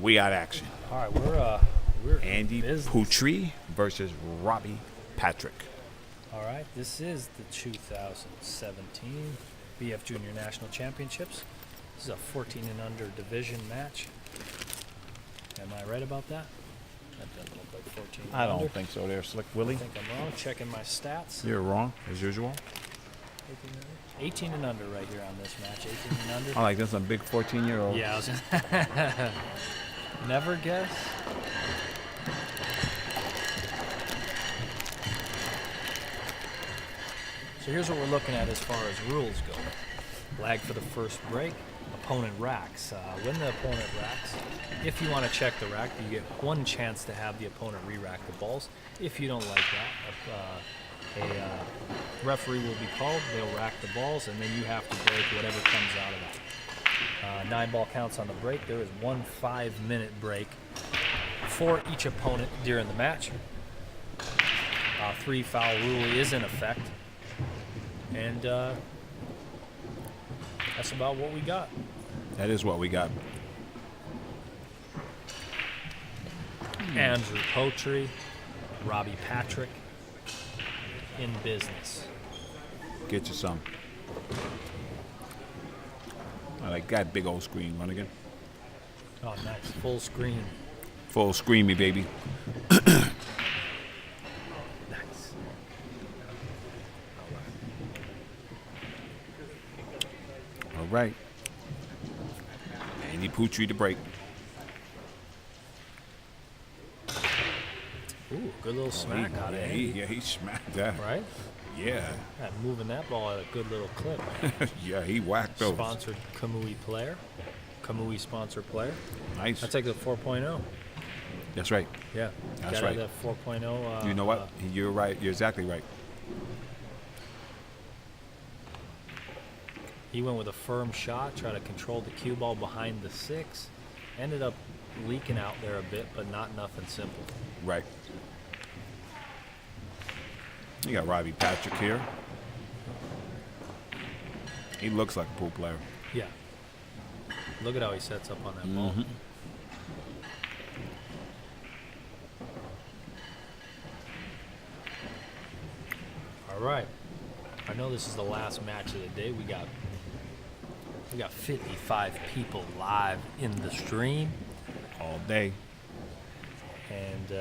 We got action. All right, we're Andy Poutry versus Robbie Patrick. All right, this is the 2017 BF Junior National Championships. This is a 14 and under division match. Am I right about that? That doesn't look like 14 and I don't under. think so there, Slick Willie. I think I'm wrong. Checking my stats. You're wrong, as usual. 18 and under right here on this match. 18 and under. I like this, a big 14-year-old. Yeah, I was gonna never guess. So here's what we're looking at as far as rules go. Lag for the first break. Opponent racks. When the opponent racks, if you want to check the rack, you get one chance to have the opponent re-rack the balls. If you don't like that, a referee will be called. They'll rack the balls, and then you have to break whatever comes out of that. 9 ball counts on the break. There is 1 5-minute break for each opponent during the match. 3 foul rule is in effect. And that's about what we got. That is what we got. Andrew Poutry, Robbie Patrick, in business. Get you some. I like that big old screen. Run again. Oh, nice. Full screen. Full screamy, baby. Nice. All right. Andy Poutry to break. Ooh, good little smack out of Andy. Yeah, he smacked that. Right? Yeah. Moving that ball at a good little clip. Yeah, he whacked those. Sponsored Kamui player. Kamui sponsor player. Nice. I take the 4.0. That's right. Yeah. That's got right. The 4.0. You know what? You're right. You're exactly right. He went with a firm shot, tried to control the cue ball behind the 6. Ended up leaking out there a bit, but not nothing simple. Right. You got Robbie Patrick here. He looks like a pool player. Yeah. Look at how he sets up on that ball. All right. I know this is the last match of the day. We got 55 people live in the stream. All day. And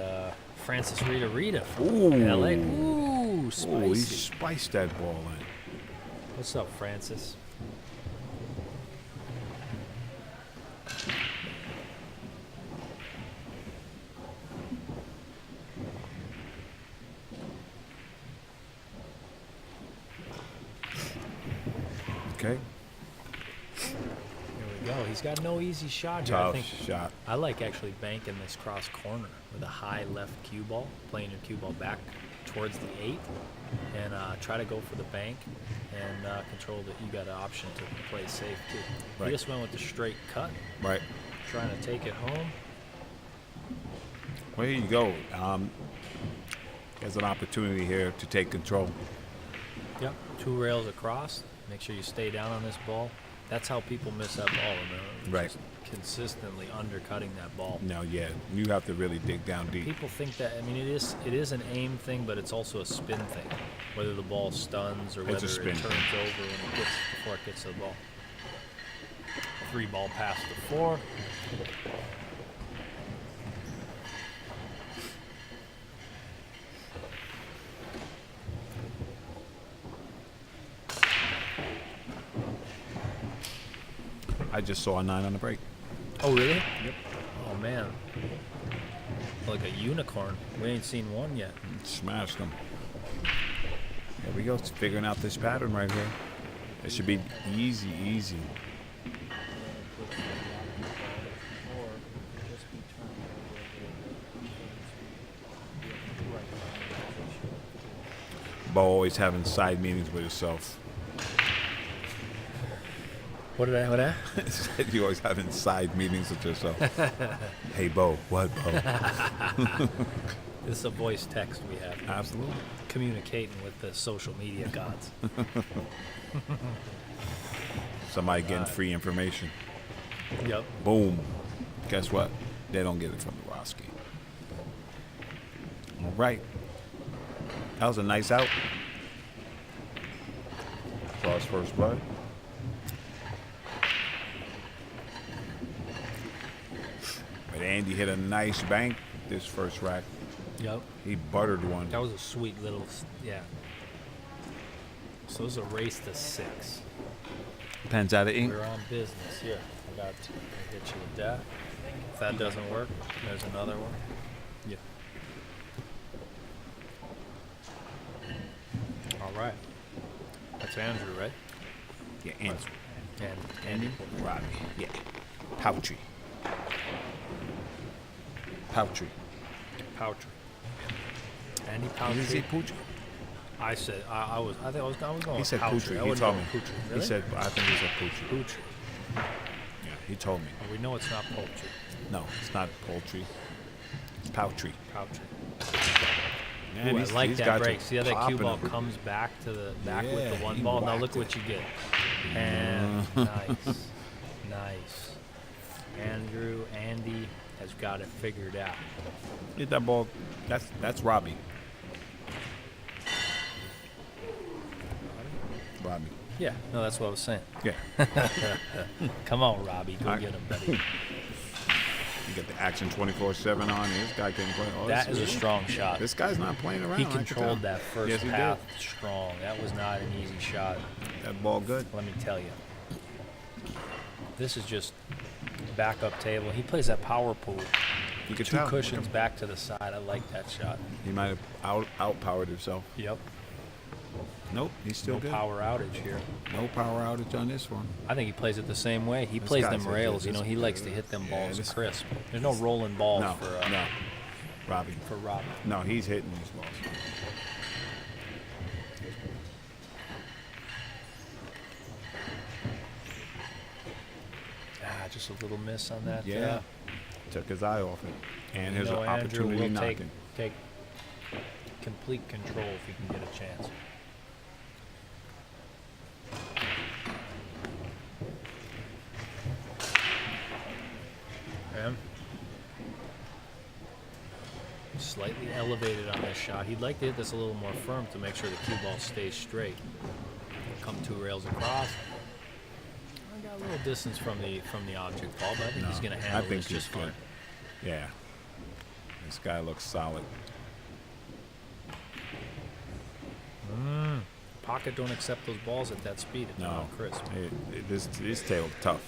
Francis Rita from Ooh. LA. Ooh, spicy. Ooh, he spiced that ball in. What's up, Francis? Okay. Here we go. He's got no easy shot here. Tough shot. I like actually banking this cross corner with a high left cue ball, playing your cue ball back towards the 8, and try to go for the bank and control that. You got an option to play safe too. Right. He just went with the straight cut, Right. trying to take it home. Well, here you go. There's an opportunity here to take control. Yep. 2 rails across. Make sure you stay down on this ball. That's how people miss that ball. Right. Just consistently undercutting that ball. Now, yeah, you have to really dig down deep. People think that, I mean, it is an aim thing, but it's also a spin thing. Whether the ball stuns or It's a whether spin it turns thing. over before it gets to the ball. 3 ball pass to 4. I just saw a 9 on the break. Oh, really? Yep. Oh, man. Like a unicorn. We ain't seen one yet. Smashed them. There we go. It's figuring out this pattern right here. It should be easy, easy. Bo always having side meetings with himself. What did You're always having side meetings with yourself. Hey, Bo. What, Bo? This is a voice text we have. Absolutely. Communicating with the social media gods. Somebody getting free information. Yep. Boom. Guess what? They don't get it from the Roski. All right. That was a nice out. Cross first blood. But Andy hit a nice bank this first rack. Yep. He buttered one. That was a sweet little, yeah. So it was a race to 6. Pens out of ink. We're on business here. I hit you with that. If that doesn't work, there's another one. Yeah. All right. That's Andrew, right? Yeah, Andy. And Andy? Robbie. Yeah. Poutry. Poutry. Poutry. Andy Did you say Poutry. Poutry? I said I think I was going. He said Poutry. Poutry. He told me. Poutry. He Really? said, I think he said Poutry. Poutry. Yeah, he told me. Well, we know it's not poultry. No, it's not poultry. It's Poutry. Poutry. Man, Ooh, I these like that guys break. are See how that cue popping ball them. comes back to the with Yeah, the one he ball. Now whacked look what it. you get. And nice, nice. Andy has got it figured out. Hit that ball. That's Robbie. Robbie. Yeah, no, that's what I was saying. Yeah. Come on, Robbie, go Alright. get him, buddy. You got the action 24/7 on. This guy can play. Oh, That this is a strong shot. This guy's not playing around. He I can controlled tell. that first Yes, he path strong. That was not an easy shot. did. That ball good. Let me tell you. This is just backup table. He plays that power pool. You could 2 tell. cushions back to the side. I like that shot. He might have outpowered himself. Yep. Nope, he's still No good. power outage here. No power outage on this one. I think he plays it the same way. He This plays guy's them a- rails. You this- know, he likes to hit them yeah, balls this- crisp. There's no rolling balls No, for no, Robbie. for Robbie. No, he's hitting these balls. Just a little miss on that. Yeah. Took his eye off it. And here's an Andrew opportunity will take knocking. complete control if he can get a chance. And slightly elevated on this shot. He'd like to hit this a little more firm to make sure the cue ball stays straight. Come 2 rails across. I got a little distance from the object ball, but I think he's going to handle this just fine. Yeah. This guy looks solid. Pocket don't accept those balls at that speed. It's No. not crisp. This tail tough.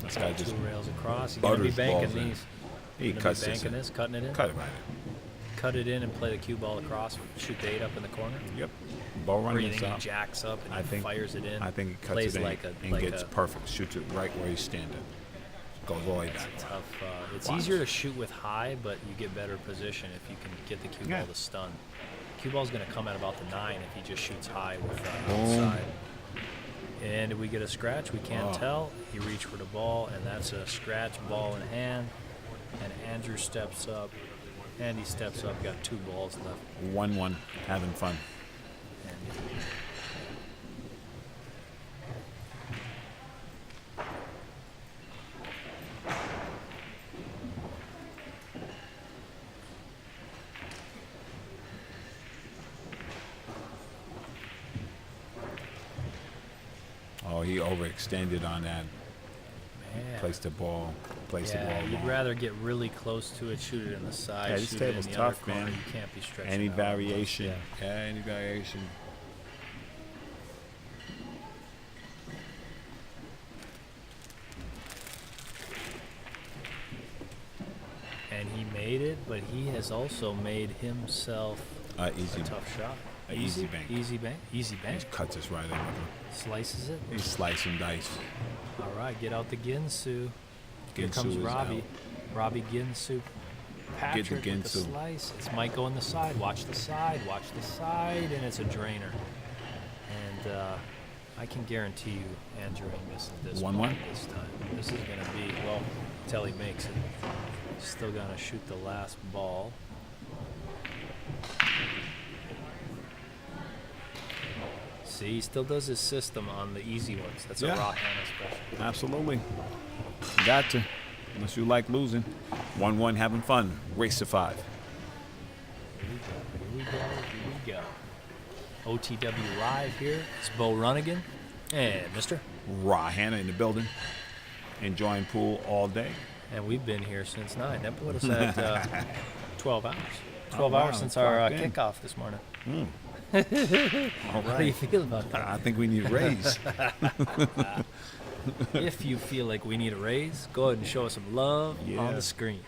This guy just 2 rails across. He's going to be butters banking balls in. these. He Gonna cuts be this banking in. this, cutting it in. Cut it right. Cut it in and play the cue ball across. Shoot the 8 up in the corner. Yep. Ball Or running you think inside. he jacks up and I think fires it in. I think he cuts plays it in like a and like gets a perfect. Shoots it right where he's standing. Goes all the way back. tough. It's Watch. easier to shoot with high, but you get better position if you can get the cue Yeah. ball to stun. Cue ball's going to come at about the 9 if he just shoots high with Boom. outside. And did we get a scratch? We can't Oh. tell. He reached for the ball, and that's a scratch, ball in hand. And Andrew steps up. Andy steps up. Got 2 balls left. 1-1. Having fun. And Oh, he overextended on that. man. Placed the ball. Placed the Yeah, ball you'd long. rather get really close to it, shoot it in the side, Yeah, this shoot it in table's the tough, other corner. man. You can't be stretching Any out that much. variation. Yeah. Yeah, any variation. And he made it, but he has also made himself Easy. a tough shot. A easy bank. Easy bank. Easy He bank. cuts us right in with him. Slices it. He's slicing dice. All right, get out the Ginsu. Here Ginsu comes is Robbie. out. Robbie Ginsu. Patrick with the Ginsu. slice. It's Mike going the side. Watch the side. Watch the side. And it's a drainer. And I can guarantee you Andrew ain't missing this 1-1? ball this time. This is going to be, well, until he makes it. Still going to shoot the last ball. See, he still does his system on the easy ones. That's Yeah. a raw HANNA special. Absolutely. Got to. Unless you like losing. 1-1 having fun. Race to 5. Here we go. OTW Live here. It's Beau Runnigen and Mr. Raw HANNA in the building. Enjoying pool all day. And we've been here since 9. That put us at 12 hours. 12 wow, hours since our clocked in. kickoff this morning. All How do you right. feel about that? I think we need a raise. If you feel like we need a raise, go ahead and show us some love on Yeah. the screen.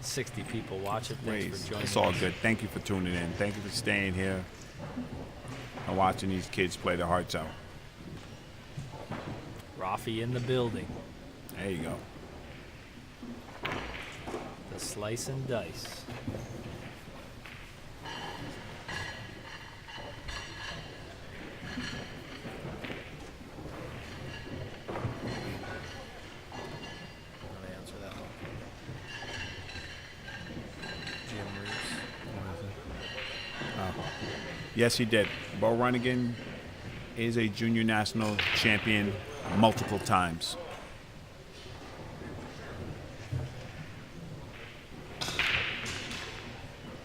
60 people watching. Thanks Raise. for joining It's all us. good. Thank you for tuning in. Thank you for staying here and watching these kids play their hearts out. Robbie in the building. There you go. The slice and dice. Want to answer that one? Jim Reeves. Yes, he did. Beau Runnigen is a junior national champion multiple times.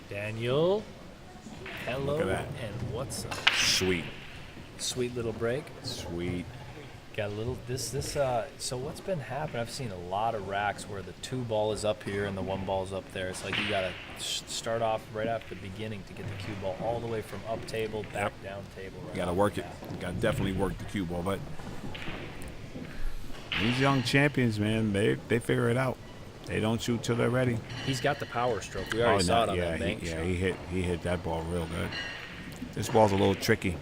Daniel. Hello. Look at that. And what's up? Sweet. Sweet little break. Sweet. Got a little so what's been happening, I've seen a lot of racks where the 2 ball is up here and the 1 ball is up there. It's like you gotta start off right after the beginning to get the cue ball all the way from up table back down table. Right You gotta off work the it. bat. You gotta definitely work the cue ball. But these young champions, man, they figure it out. They don't shoot till they're ready. He's got the power stroke. We already saw it on yeah, that bank shot. he hit that ball real good. This ball's a little tricky.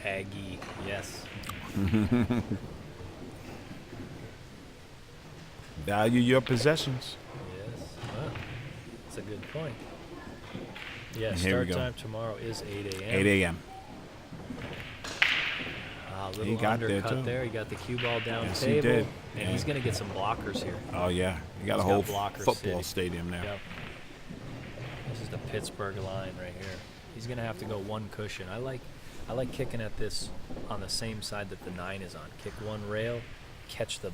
Aggie, yes. Value your possessions. Yes. Well, that's a good point. Yeah, And here we start go. time tomorrow is 8 a.m. 8 a.m. Little He got there, undercut too. there. He got the cue ball down Yes, he table. did. And Yeah. he's going to get some blockers here. Oh yeah, you got He's a whole got blocker football city. stadium there. Yep. This is the Pittsburgh line right here. He's going to have to go 1 cushion. I like kicking at this on the same side that the 9 is on. Kick 1 rail, catch the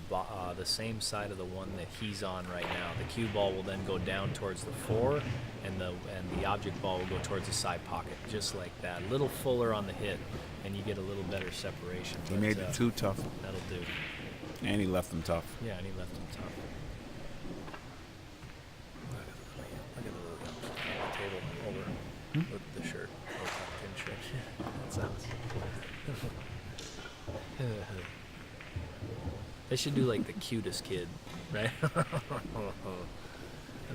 same side of the one that he's on right now. The cue ball will then go down towards the 4, and the object ball will go towards the side pocket, just like that. A little fuller on the hit, and you get a little better separation. He but, made it too tough, That'll do. and he left them tough. Yeah, and he left him tough. Look at the little table over with the shirt. Pin shirt. That sounds. They should do like the cutest kid, right?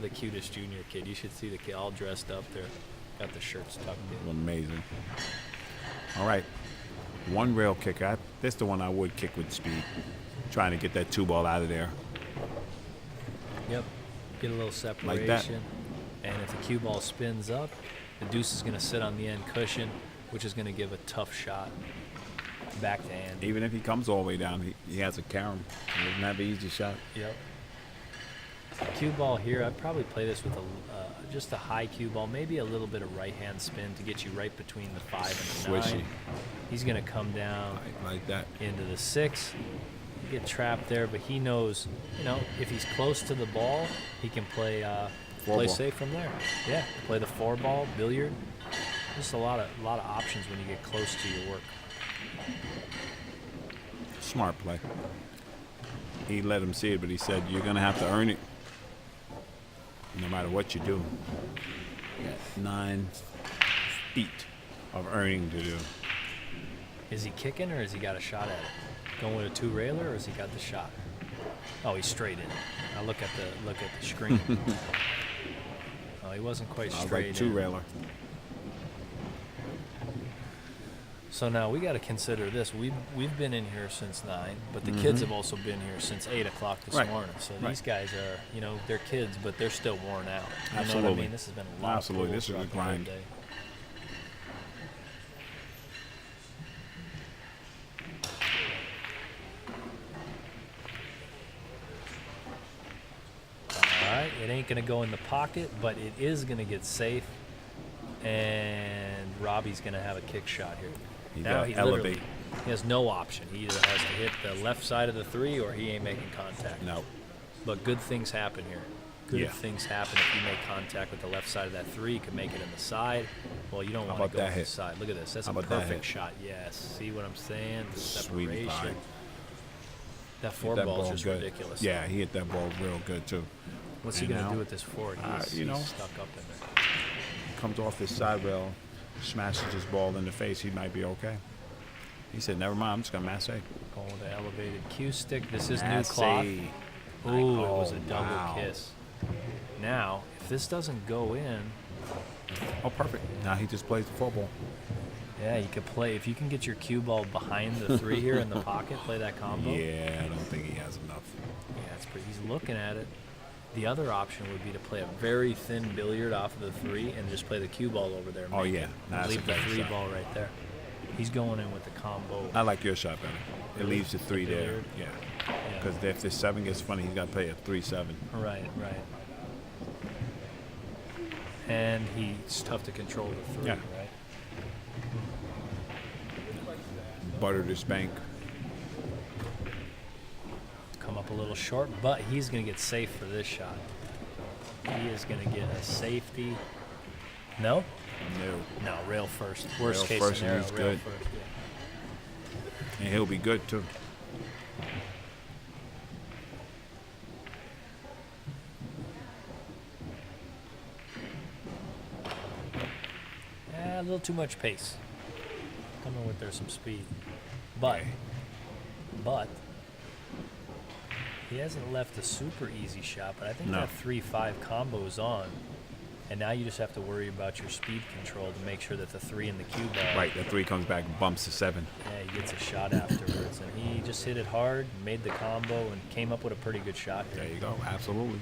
The cutest junior kid. You should see the kid all dressed up there. Got the shirts tucked in. Amazing. All right, 1 rail kicker. That's the one I would kick with speed, trying to get that 2 ball out of there. Yep. Get a little separation. Like that. And if the cue ball spins up, the deuce is going to sit on the end cushion, which is going to give a tough shot back to Andy. Even if he comes all the way down, he has a carom. He doesn't have an easy shot. Yep. Cue ball here, I'd probably play this with just a high cue ball, maybe a little bit of right hand spin to get you right between the 5 and the 9. Swishy. He's going to come down Like that. into the 6. Get trapped there, but he knows, if he's close to the ball, he can play 4 play ball. safe from there. Yeah, play the 4 ball, billiard. Just a lot of options when you get close to your work. Smart play. He let him see it, but he said, you're going to have to earn it no matter what you do. You got 9 feet of earning to do. Is he kicking or has he got a shot at it? Going with a 2 railer or has he got the shot? Oh, he's straight in. Now look at the screen. Oh, he wasn't quite I was straight like 2 in. railer. So now we got to consider this. We've been in here since 9, but the kids have also been here since 8 o'clock this Right. morning. So Right. these guys are, they're kids, but they're still worn out. You know what I Absolutely. mean? This has been a lot Absolutely. of This is a pools throughout the whole grind. day. All right, it ain't gonna go in the pocket, but it is gonna get safe. And Robbie's going to have a kick shot here. He Now gotta he elevate. literally he has no option. He either has to hit the left side of the 3 or he ain't making contact. No. But good things happen here. Good Yeah. things happen if you make contact with the left side of that 3. You can make it in the side. Well, you don't How want about to go that on the hit? side. Look at this. That's How a about that perfect hit? shot. Yes. See what I'm saying? The Sweet separation. vibe. That Hit four that ball is ball just good. ridiculous. Yeah, he hit that ball real good too. What's he And going to now, do with this forward? He's, you know. he's stuck up in there. Comes off his side rail, smashes his ball in the face. He might be okay. He said, "Never mind. I'm just gonna masse." Going with the elevated cue stick. This is new Masse. cloth. Ooh, it was a Oh, double wow. kiss. Now, if this doesn't go in, Oh, perfect. Now he just plays the football. yeah, you could play. If you can get your cue ball behind the 3 here in the pocket, play that combo. Yeah, I don't think he has enough. Yeah, it's pretty. He's looking at it. The other option would be to play a very thin billiard off of the 3 and just play the cue ball over there. Oh, make yeah. it, That's leave a the better 3 shot. ball right there. He's going in with the combo. I like your shot better. It leaves the 3 there. billiard? Yeah. Yeah. Because if the 7 gets funny, he's got to play a 3-7. Right, right. And he's tough to control the 3, Yeah. right? Butter this bank. Come up a little short, but he's going to get safe for this shot. He is going to get a safety. No? No. No, rail first. Worst Rail case first and scenario, he's rail good. first. Yeah. And he'll be good too. A little too much pace. Coming with there some speed. But, Okay. but, he hasn't left a super easy shot, but I think No. that 3-5 combo is on. And now you just have to worry about your speed control to make sure that the 3 in the cue ball. Right, the 3 comes back and bumps the 7. Yeah, he gets a shot afterwards. And he just hit it hard, made the combo, and came up with a pretty good shot here. There you go. Absolutely.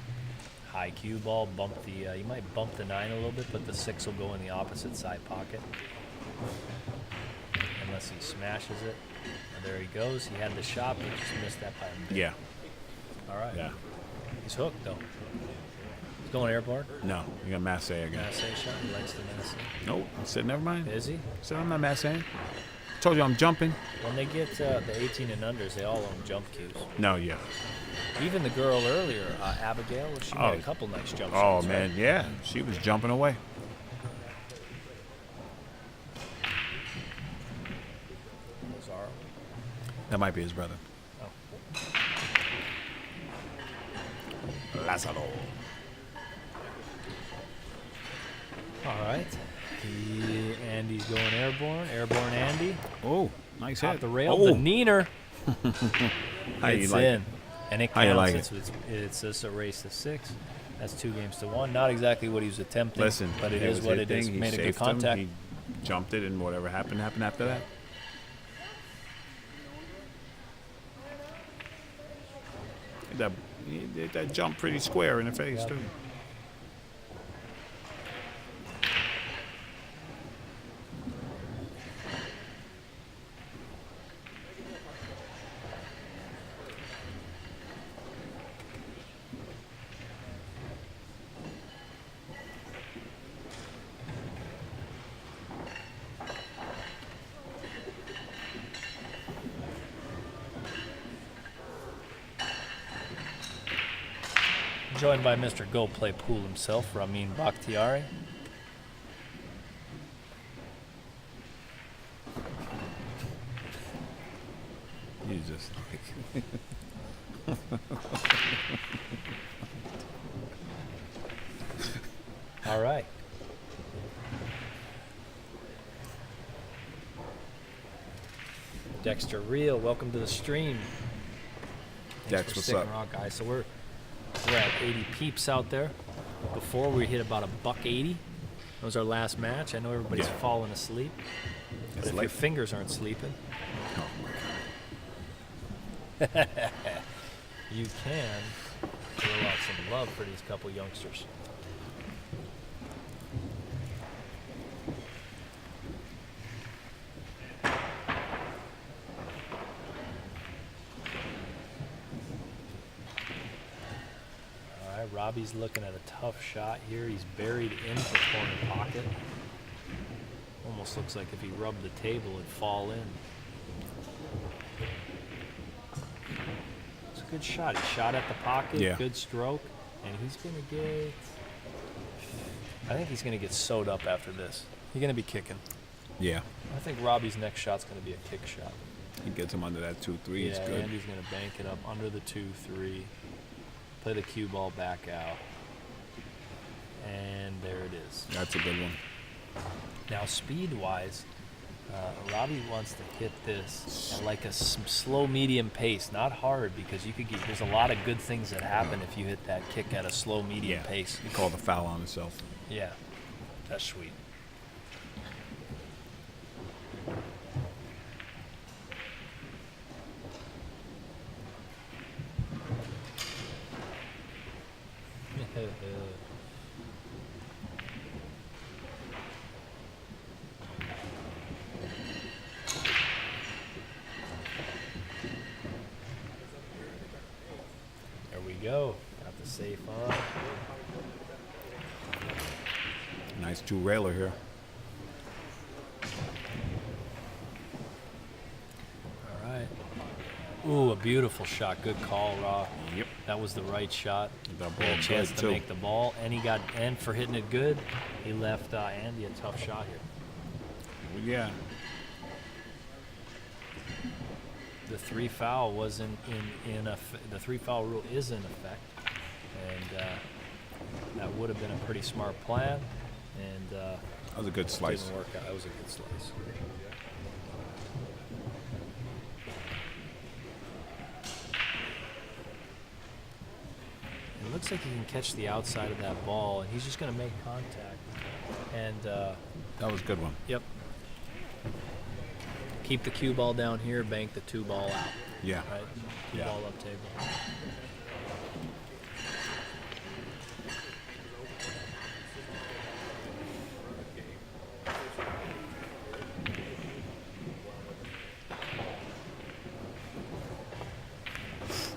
High cue ball, bump the, you might bump the 9 a little bit, but the 6 will go in the opposite side pocket. Unless he smashes it. And there he goes. He had the shot, but just missed that by a bit. Yeah. All right. Yeah. He's hooked, though. He's going airborne. No, you got masse again. Masse shot. He likes the masse. Nope. I said, never mind. Is he? I said, I'm not massing. Told you I'm jumping. When they get the 18 and unders, they all own jump cues. No, yeah. Even the girl earlier, Abigail, she Oh. made a couple nice jump Oh, shots. man. Right? Yeah. She was jumping away. Lazaro. That might be his brother. Oh. Lazaro. All right. Andy's going airborne. Airborne Andy. Oh, nice hit. Top the rail. Oh, The neener. how you It's like in. it? And it How you counts. like It's just a race to 6. That's 2 games to 1. Not exactly what he was attempting. Listen, but it that is was what his it is. thing. He Made a good safed him. contact. He jumped it, and whatever happened after that. He did that jump pretty square in the face, Yep. too. Joined by Mr. Go Play Pool himself, Ramin Bakhtiari. You just like. All right. Dexter Real, welcome to the stream. Thanks Dex, for what's sticking up? around, guys. So we're at 80 peeps out there. Before we hit about $1.80. That was our last match. I know everybody's Yeah. falling asleep, but It's if late. your fingers aren't sleeping, Oh, my God. you can throw out some love for these couple youngsters. All right, Robbie's looking at a tough shot here. He's buried in the corner pocket. almost looks like if he rubbed the table, it'd fall in. It's a good shot. He shot at the pocket, Yeah. good stroke, and he's going to get... I think he's going to get sewed up after this. He's going to be kicking. Yeah. I think Robbie's next shot's going to be a kick shot. He gets him under that 2-3. Yeah, It's good. Andy's going to bank it up under the 2-3. Play the cue ball back out. And there it is. That's a good one. Now, speed-wise, Robbie wants to hit this at like a slow, medium pace, not hard, because you could get. There's a lot of good things that happen if you hit that kick at a slow, medium pace. He called the foul on himself. Yeah, that's sweet. There we go. Got the safe on. Nice two-railer here. All right. Ooh, a beautiful shot. Good call, Rob. Yep. That was the right shot. That He had ball a chance good, to too. make the ball, and for hitting it good, he left Andy a tough shot here. Well, yeah. The 3 foul wasn't the 3 foul rule is in effect, and that would have been a pretty smart plan, and That was a good slice. didn't work out. That was a good slice. It looks like he can catch the outside of that ball, and he's just going to make contact. And That was a good one. yep, keep the cue ball down here, bank the 2 ball out. Yeah. Right, cue Yeah. ball up table.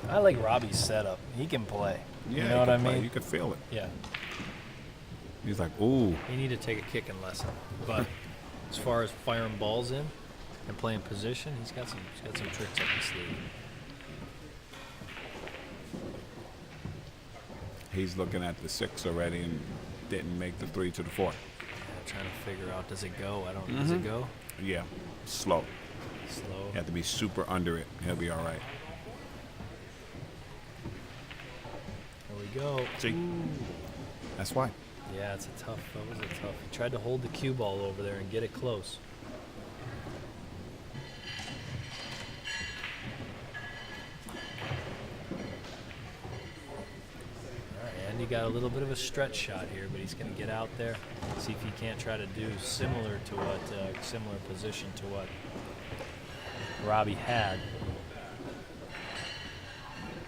I like Robbie's setup. He can play. Yeah, you he know what could I play. mean? You could feel it. Yeah. He's like, ooh. You need to take a kicking lesson. But as far as firing balls in and playing position, he's got some tricks up his sleeve. He's looking at the 6 already and didn't make the 3 to the 4. Trying to figure out, does it go? I don't know. Does it go? Yeah. Slow. Slow. You have to be super under it. He'll be all right. There we go. See? Ooh. That's why. Yeah, it's a tough. That was a tough. He tried to hold the cue ball over there and get it close. All right, Andy got a little bit of a stretch shot here, but he's going to get out there, see if he can't try to do similar to what similar position to what Robbie had.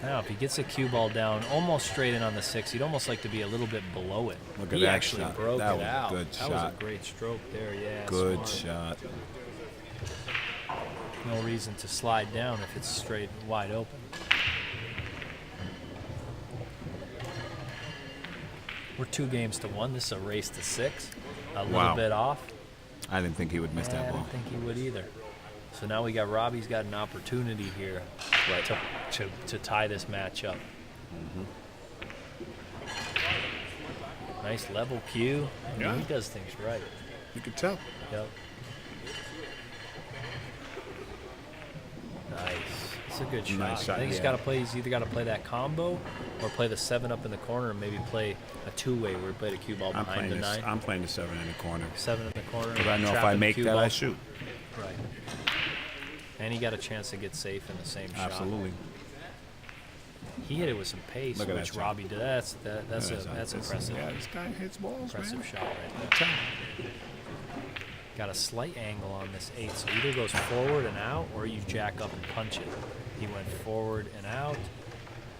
Now, if he gets a cue ball down almost straight in on the 6, he'd almost like to be a little bit below it. Look at He that actually shot. broke That it was a out. good That shot. was a great stroke there, yeah. Good smart. shot. No reason to slide down if it's straight wide open. We're 2 games to 1. This is a race to 6. A little Wow. bit off. I didn't think he would miss I that ball. didn't think he would either. So now we got Robbie's got an opportunity here to tie this match up. Nice level cue. I mean, Yeah. he does things right. You could tell. Yep. Nice. It's a good shot. Nice shot, I think he's yeah. got to play. He's either got to play that combo or play the 7 up in the corner, and maybe play a 2-way where he played a cue ball I'm behind playing the this. 9. I'm playing the 7 in the corner. 7 in the corner. Because I know if I trapping make cue that, ball. I shoot. Right. And he got a chance to get safe in the same shot. Absolutely. He hit it with some pace, Look at which that shot. Robbie did. That's It's- impressive. Yeah, this guy hits balls, Impressive man. shot right there. Got a slight angle on this 8, so either goes forward and out, or you jack up and punch it. He went forward and out.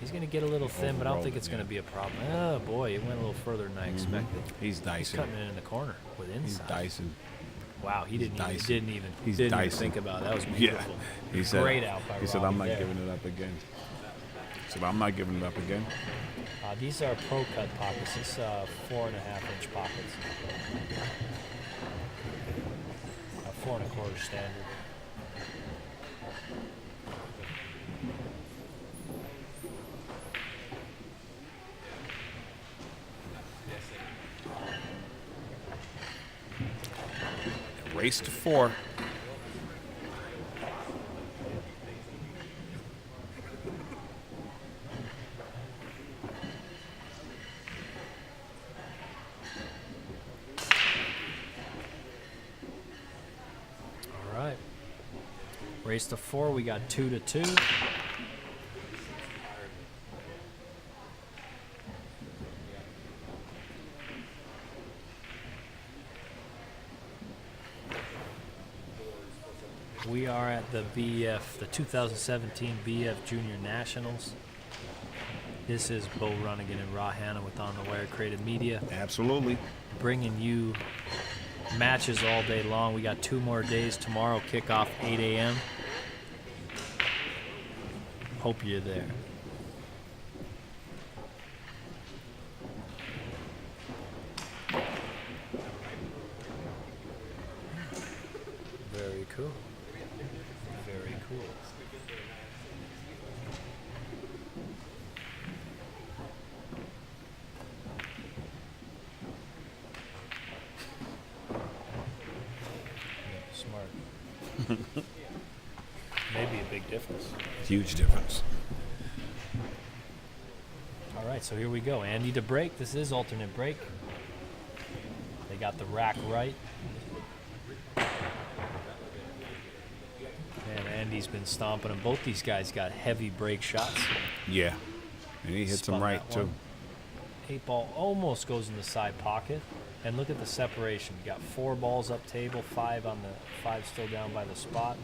He's going to get a little thin, but I don't think it's going to be a problem. Oh boy, it went a little further than I expected. He's He's dicing. cutting it in the corner with He's inside. dicing. Wow, he didn't dicing. even He's didn't even dicing. think about it. That was Yeah. beautiful. He said, Great out by He said, Robbie I'm not there. giving it up again. He said, I'm not giving it up again. These are pro cut pockets. These 4.5-inch pockets. 4 1/4 standard. Race to 4. All right. Race to 4. We got 2-2. We are at the BF, the 2017 BF Junior Nationals. This is BEAU, RUNNIGEN, and HANNA with On the Wire Creative Media, Absolutely. bringing you matches all day long. We got 2 more days. Tomorrow, kickoff 8 a.m. Hope you're there. Very cool. Very cool. Smart. Maybe a big difference. Huge difference. All right, so here we go. Andy to break. This is alternate break. They got the rack right. And Andy's been stomping them. Both these guys got heavy break shots. Yeah. And he hits them Spun right, that too. one. 8 ball almost goes in the side pocket. And look at the separation. You got 4 balls up table, 5 on the 5 still down by the spot.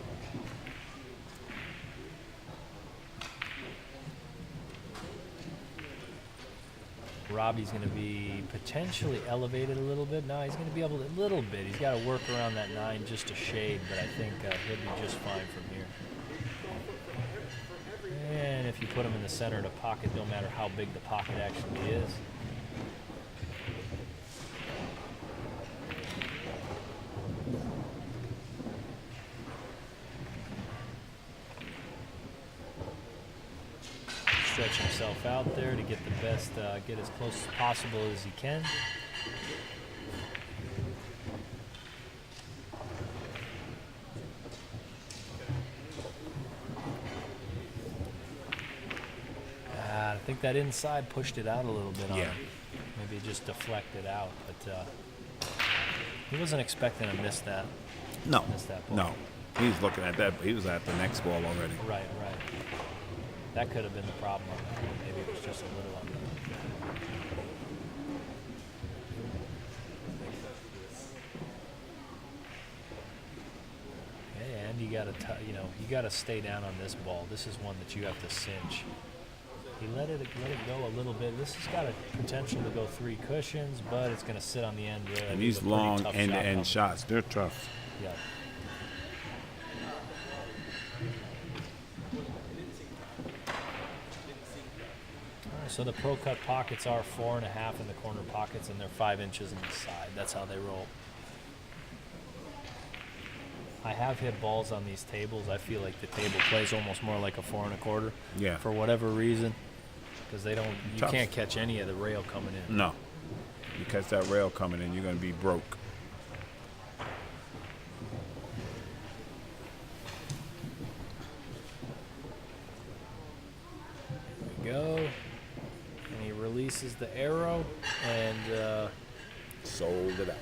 Robbie's going to be potentially elevated a little bit. No, he's going to be able to a little bit. He's got to work around that 9 just a shade, but I think he'll be just fine from here. And if you put him in the center of the pocket, no matter how big the pocket actually is. Stretch himself out there to get the best, get as close as possible as he can. I think that inside pushed it out a little bit on him. Maybe it just deflected out, but he wasn't expecting to miss that. No. Miss that ball. No. He's looking at that. He was at the next ball already. Right, right. That could have been the problem on that one. Maybe it was just a little on the. Hey, and you gotta stay down on this ball. This is one that you have to cinch. He let it go a little bit. This has got a potential to go 3 cushions, but it's gonna sit on the end. And these long end-to-end shots, they're tough. Yeah. So the Pro Cut pockets are 4.5 in the corner pockets, and they're 5 inches on the side. That's how they roll. I have hit balls on these tables. I feel like the table plays almost more like a 4 1/4. Yeah. For whatever reason, because you Tough. can't catch any of the rail coming in. No. You catch that rail coming in, you're going to be broke. There we go. And he releases the arrow, and Sold it out.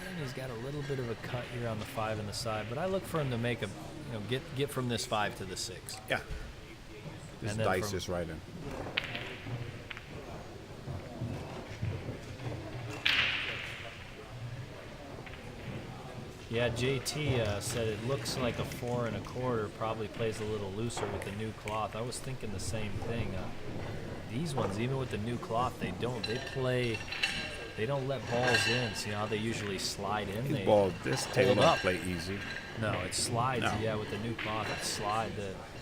and he's got a little bit of a cut here on the 5 and the side, but I look for him to make get from this 5 to the 6. Yeah. This And then dice from- is right in. Yeah, JT said it looks like a 4 1/4. Probably plays a little looser with the new cloth. I was thinking the same thing. These ones, even with the new cloth, they don't. They don't let balls in. See how they usually slide in. These They balls, this table hold don't up. play easy. No, it slides. No. Yeah, with the new cloth, it slide.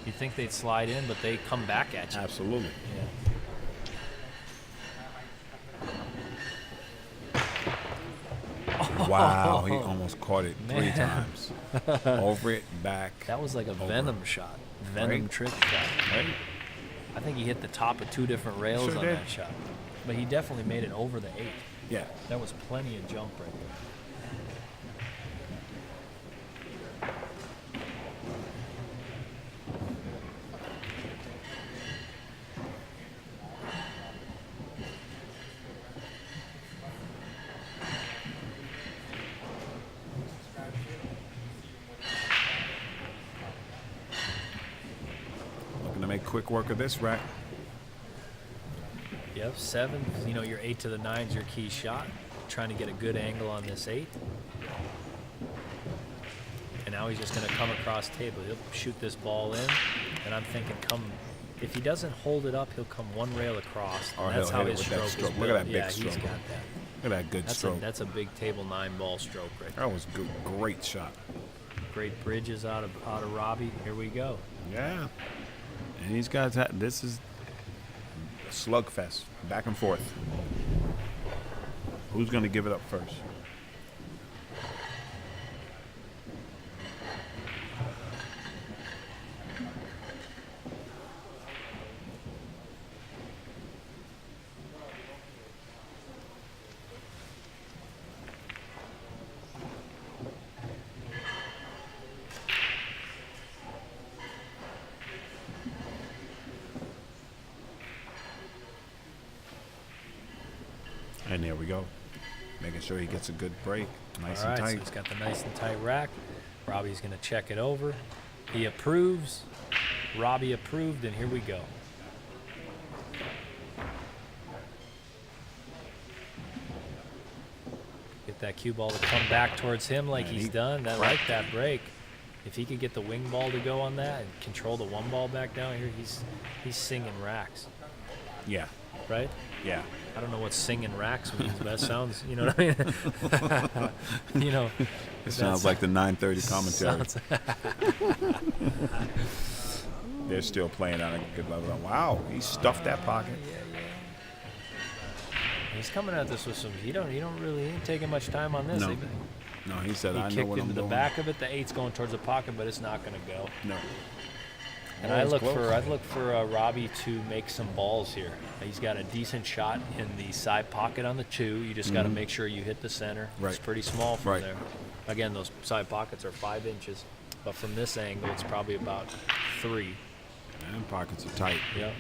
You think they'd slide in, but they come back at you. Absolutely. Yeah. Wow, he almost caught it 3 Man. times. Over it, back. That was like a over. venom shot. Venom Right. trick shot. Right? I think he hit the top of 2 different rails Sure on did. that shot. But he definitely made it over the 8. Yeah. That was plenty of jump right there. Looking to make quick work of this rack. Yep, 7. You know, your 8 to the 9 is your key shot. Trying to get a good angle on this 8. And now he's just going to come across table. He'll shoot this ball in. And I'm thinking, if he doesn't hold it up, he'll come 1 rail across. Or And that's he'll how hit it his with that stroke is stroke. built. Look at that big yeah, stroke. he's got that. Look at that good stroke. That's a big table 9 ball stroke right there. That was good. Great shot. Great bridges out of Robbie. Here we go. Yeah. And these guys, this is a slugfest. Back and forth. Who's going to give it up first? And there we go. Making sure he gets a good break. Nice All right, and so tight. he's got the nice and tight rack. Robbie's going to check it over. He approves. Robbie approved, and here we go. Get that cue ball to come back towards him like And he's he done. I cracked like that break. If he could get the wing ball to go on that and control the 1 ball back down here, he's singing racks, Yeah. right? Yeah. I don't know what singing racks means, but that sounds, you know what I mean? You know. It sounds like the 9:30 commentary. They're still playing on a good level. Wow, he stuffed that pocket. Yeah. He's coming at this with some. He ain't taking much time on this. No. No, he said, He I know kicked what I'm into the doing. back of it. The 8's going towards the pocket, but it's not going to go. No. And Oh, I it's look close. for Robbie to make some balls here. He's got a decent shot in the side pocket on the 2. You just got to make sure you hit the center. Right. It's pretty small from Right. there. Again, those side pockets are 5 inches, but from this angle, it's probably about 3. And pockets are tight. Yep.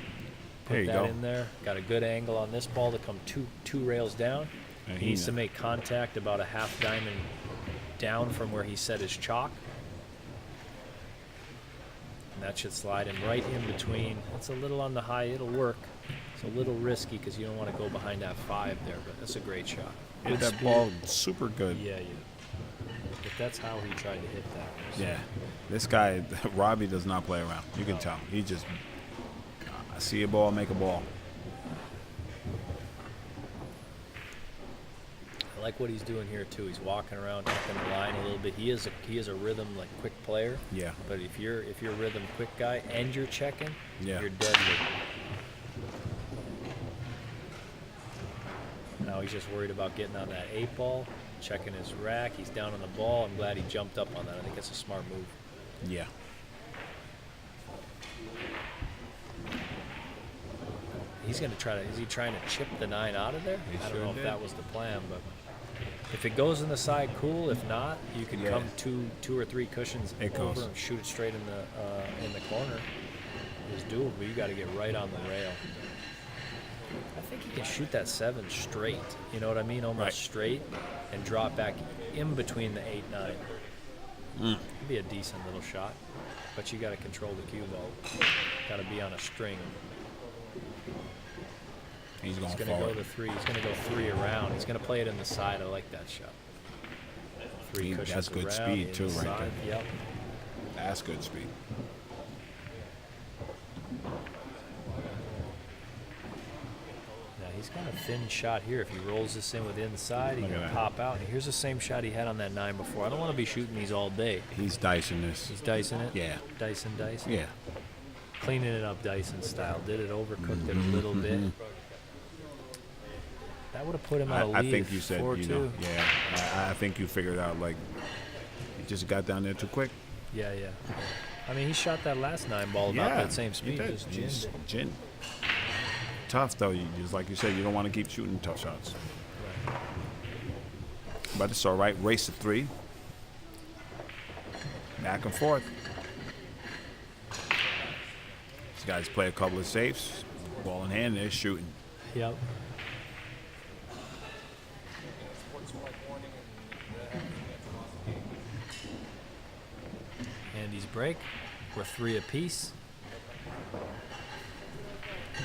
Put There you that go. in there. Got a good angle on this ball to come two rails down. And He needs to make contact about a half diamond down from where he set his chalk. And that should slide him right in between. It's a little on the high. It'll work. It's a little risky because you don't want to go behind that 5 there, but that's a great shot. Hit Good that speed. ball super good. Yeah. But that's how he tried to hit that. Yeah. This guy, Robbie, does not play around. You can tell. He just see a ball, make a ball. I like what he's doing here too. He's walking around, tucking the line a little bit. He is a rhythm like quick player. Yeah. But if you're a rhythm quick guy and you're checking, Yeah. you're deadly. Now he's just worried about getting on that 8 ball, checking his rack. He's down on the ball. I'm glad he jumped up on that. I think that's a smart move. Yeah. He's gonna is he trying to chip the 9 out of there? He I don't sure know if did. that was the plan, but if it goes in the side, cool. If not, you can Yeah. come two or 3 cushions It over goes. and shoot it straight in the corner. It's doable. You got to get right on the rail. I think he can shoot that 7 straight. You know what I mean? Almost Right. straight, and drop back in between the 8-9. It'd be a decent little shot, but you got to control the cue ball. Got to be on a string. He's going He's going to go forward. to 3. He's going to go 3 around. He's going to play it in the side. I like that shot. 3 He- cushions that's good around, speed, in too, the right side. there. Yep. That's good speed. Now he's got a thin shot here. If he rolls this in with inside, he Look at can that. pop out. And here's the same shot he had on that 9 before. I don't want to be shooting these all day. He's dicing this. He's dicing it. Yeah. Dyson. Yeah. Cleaning it up Dyson style. Did it, overcooked it a little bit. That would have put him out of I lead. think you said, 4-2. you know, yeah. I think you figured out, like, he just got down there too quick. Yeah. I mean, he shot that last 9 ball about that same he speed. did. Just He's ginned it. gin. Tough, though. Just like you said, you don't want to keep shooting tough shots. Right. But it's all right. Race to 3. Back and forth. These guys play a couple of safes. Ball in hand, they're shooting. Yep. Andy's break. We're 3 apiece.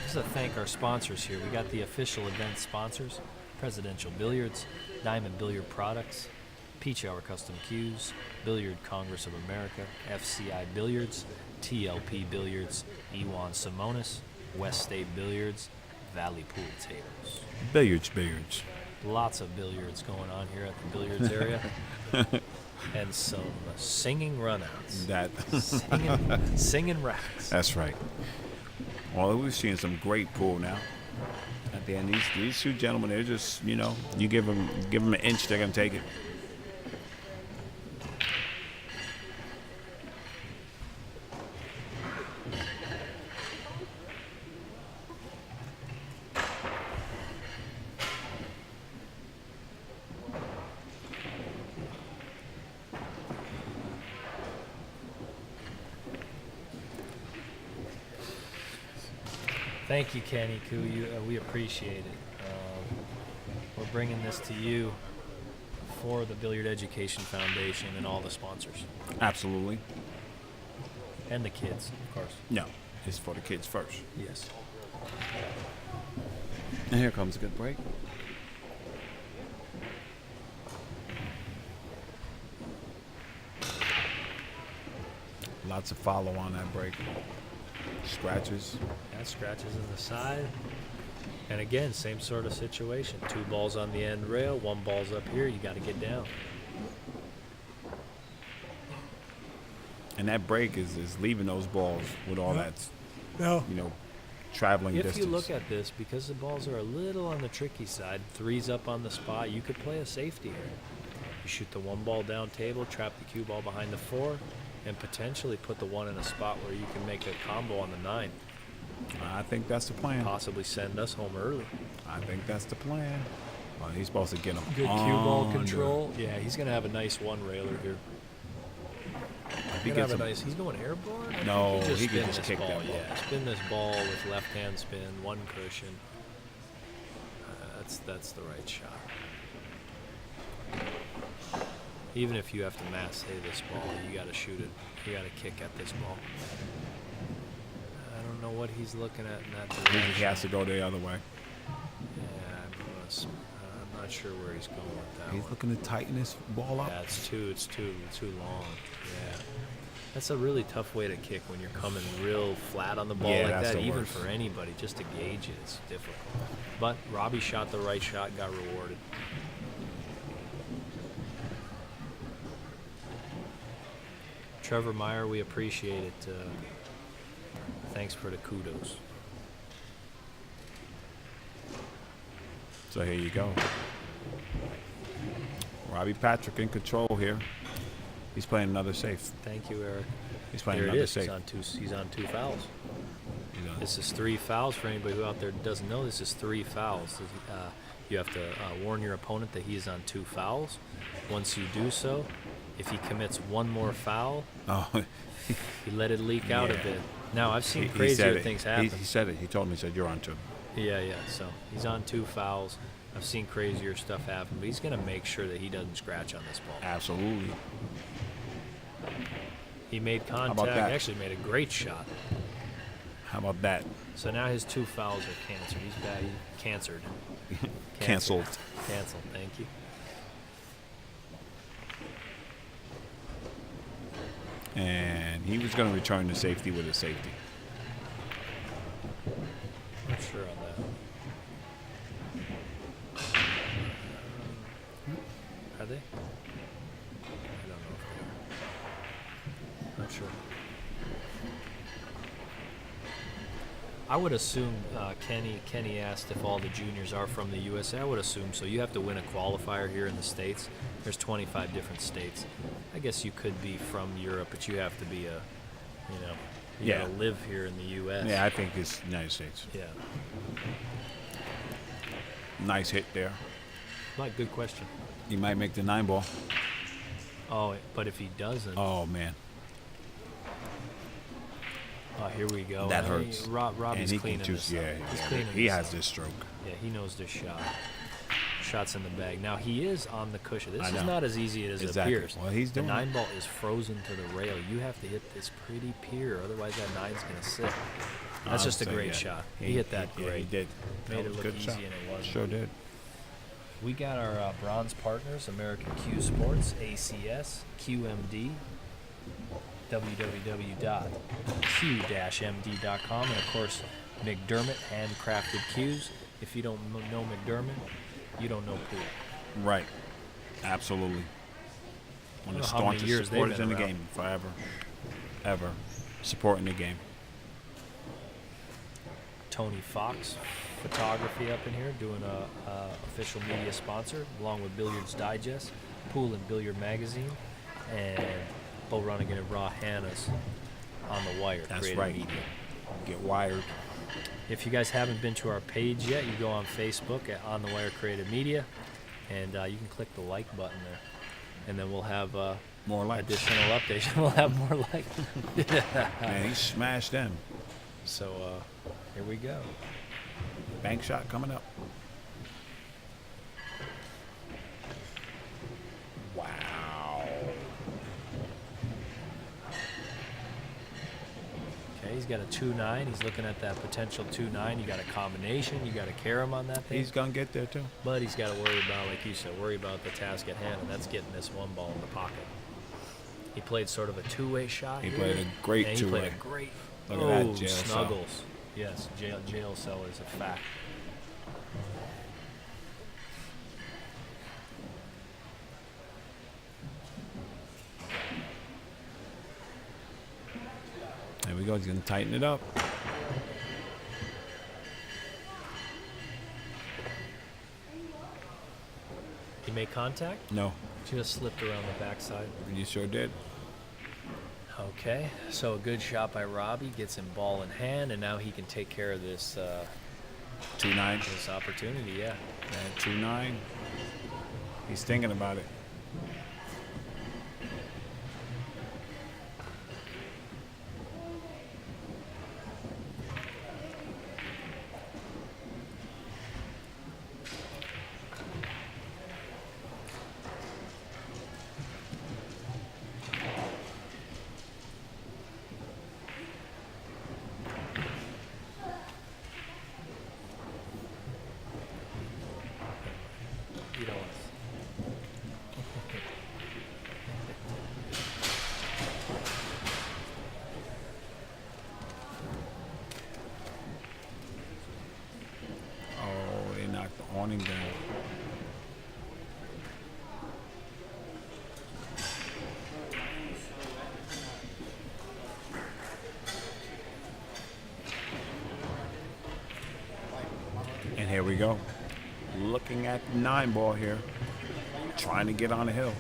Just to thank our sponsors here. We got the official event sponsors: Presidential Billiards, Diamond Billiard Products, Peach Hour Custom Cues, Billiard Congress of America, FCI Billiards, TLP Billiards, Ewan Simonis, West State Billiards, Valley Pool Tables. Billiards. Lots of billiards going on here at the billiards area. And some singing runouts. Singing racks. That's right. Well, we're seeing some great pool now. At the end, these 2 gentlemen, they're just, you know, you give them an inch, they're going to take it. Thank you, Kenny Koo. We appreciate it. We're bringing this to you for the Billiard Education Foundation and all the sponsors. Absolutely. And the kids, of course. No, it's for the kids first. Yes. And here comes a good break. Lots of follow on that break. Scratches. That scratches in the side. And again, same sort of situation. 2 balls on the end rail, 1 ball's up here. You got to get down. And that break is leaving those balls with all that, No. you know, traveling If distance. you look at this, because the balls are a little on the tricky side, 3's up on the spot, you could play a safety here. You shoot the 1 ball down table, trap the cue ball behind the 4, and potentially put the 1 in a spot where you can make a combo on the 9. I think that's the plan. Possibly send us home early. I think that's the plan. Oh, he's supposed to get him. Good cue ball control. Yeah, he's going to have a nice 1 railer here. If he He's gets him, he's going airborne? I No, think he could spin just this kick ball. that ball. Yeah, spin this ball with left hand spin, 1 cushion. That's the right shot. Even if you have to mass hit this ball, you got to shoot it. You got to kick at this ball. I don't know what he's looking at in that direction. he has to go the other way. Yeah, I'm not sure where he's going with that He's one. looking to tighten this ball up. Yeah, it's too long. Yeah. That's a really tough way to kick when you're coming real flat on the ball Yeah, like that's that. the Even worst. for anybody, just to gauge it, it's difficult. But Robbie shot the right shot, got rewarded. Trevor Meyer, we appreciate it. Thanks for the kudos. So here you go. Robbie Patrick in control here. He's playing another safe. Thank you, Eric. He's playing There it another is. safe. He's on 2 fouls. You know, This is 3 fouls for anybody who out there doesn't know. This is 3 fouls. You have to warn your opponent that he is on 2 fouls. Once you do so, if he commits 1 more foul, oh, you let it leak out a Yeah. bit. Now I've seen he said crazier it. things happen. He said it. He told me. He said, "You're on 2." Yeah. So he's on 2 fouls. I've seen crazier stuff happen, but he's going to make sure that he doesn't scratch on this ball. Absolutely. He made about contact. that? Actually made a great shot. How about that? So now his 2 fouls are canceled. He's bad. Canceled. Canceled. Canceled. Thank you. And he was going to return the safety with a safety. Not sure on that. Are they? I don't know if they are. Not sure. I would assume Kenny asked if all the juniors are from the USA. I would assume so. You have to win a qualifier here in the States. There's 25 different states. I guess you could be from Europe, but you have to be you gotta live here in the U.S. Yeah, I think it's United States. Yeah. Nice hit there. But good question. He might make the 9-ball. Oh, but if he doesn't, Oh, man. here we go. That hurts. Robbie's And he cleaning can just, this up. yeah, He's yeah, cleaning he this has up. this stroke. Yeah, he knows this shot. Shot's in the bag. Now, he is on the cushion. This I is know. not as easy as it Exactly. appears. Well, he's doing the it. 9-ball is frozen to the rail. You have to hit this pretty pier, otherwise that 9's going to sit. That's just a So, great yeah. shot. He hit that Yeah, great. he did. Made That it was a look good easy, shot. and it wasn't. Sure did. We got our bronze partners, American Q Sports, ACS, QMD, www.q-md.com, and of course, McDermott Handcrafted Cues. If you don't know McDermott, you don't know pool. Right. Absolutely. One of the How many staunchest years they've supporters been in the around. game. Forever. Ever. Supporting the game. Tony Fox Photography up in here, doing a official media sponsor, along with Billiards Digest, Pool and Billiard Magazine, and Bo Runnigan and Raw Hanna's on the wire. That's Creative right. Media. Get wired. If you guys haven't been to our page yet, you go on Facebook at On the Wire Creative Media, and you can click the like button there, and then we'll have More likes. additional updates. We'll have more likes. Man, he smashed them. So here we go. Bank shot coming up. Wow. Okay, he's got a 2-9. He's looking at that potential 2-9. You got a combination. You got to carry him on that thing. He's going to get there, too. But he's got to worry about, like you said, worry about the task at hand, and that's getting this one ball in the pocket. He played sort of a two-way shot. He here, played a great and two-way. He played a great. Look at that jail snuggles. cell. Yes, jail cell is a fact. There we go. He's going to tighten it up. He made contact. No. Just slipped around the backside. You sure did. Okay, so a good shot by Robbie, gets him ball in hand, and now he can take care of this 2-9. this opportunity. Yeah. And 2-9. He's thinking about it. You don't want Oh, they knocked the awning down. And here we go. Looking at the 9-ball here. Trying to get on the hill.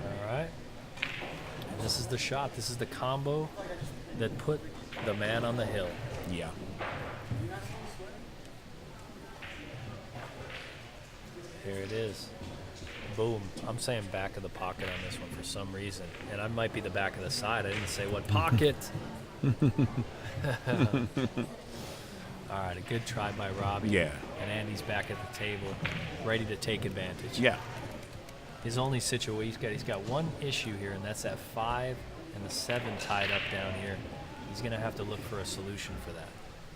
All right. And this is the shot. This is the combo that put the man on the hill. Yeah. Here it is. Boom. I'm saying back of the pocket on this one for some reason. And I might be the back of the side. I didn't say what pocket. All right, a good try by Robbie. Yeah. And Andy's back at the table, ready to take advantage. Yeah. His only situation, he's got one issue here, and that's that 5 and the 7 tied up down here. He's going to have to look for a solution for that.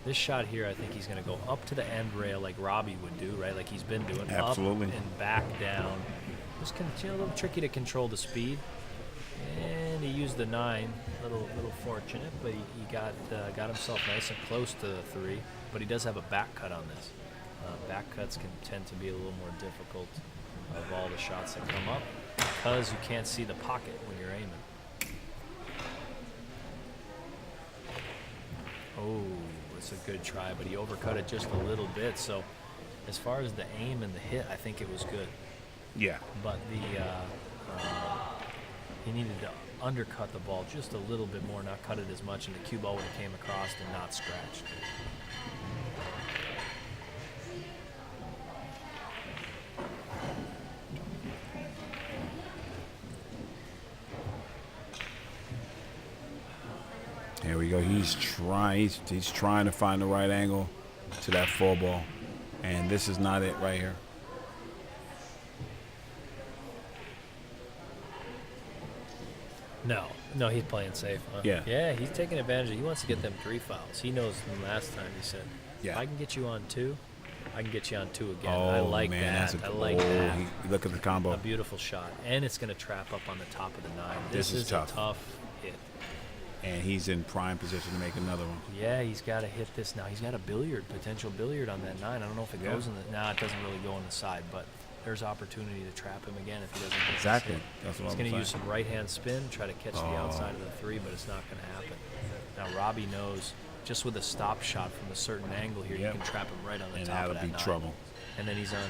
This shot here, I think he's going to go up to the end rail like Robbie would do, right? Like he's been doing. Absolutely. Up and back down. Just a little tricky to control the speed. And he used the 9, little fortunate, but he got himself nice and close to the 3. But he does have a back cut on this. Back cuts can tend to be a little more difficult of all the shots that come up. because you can't see the pocket when you're aiming. Oh, it's a good try, but he overcut it just a little bit. So as far as the aim and the hit, I think it was good. Yeah. But he needed to undercut the ball just a little bit more, not cut it as much, and the cue ball would have came across and not scratched. Here we go. He's trying to find the right angle to that 4-ball, and this is not it right here. No, he's playing safe, huh? Yeah. He's taking advantage. He wants to get them 3 fouls. He knows from last time he said, if I can get you on 2, I can get you on 2 again. Oh, I like man, that. I like that. Look at the combo. A beautiful shot. And it's going to trap up on the top of the 9. This is tough. A tough hit. And he's in prime position to make another one. Yeah, he's got to hit this now. He's got a potential billiard on that 9. I don't know if it goes in the... Nah, it doesn't really go on the side, but there's opportunity to trap him again if he doesn't get Exactly. this hit. That's what He's I'm going to saying. use some right-hand spin, try to catch the outside of the 3, but it's not going to happen. Now, Robbie knows just with a stop shot from a certain angle here, you can trap him right on the top of that 9. And that'll be trouble. And then he's on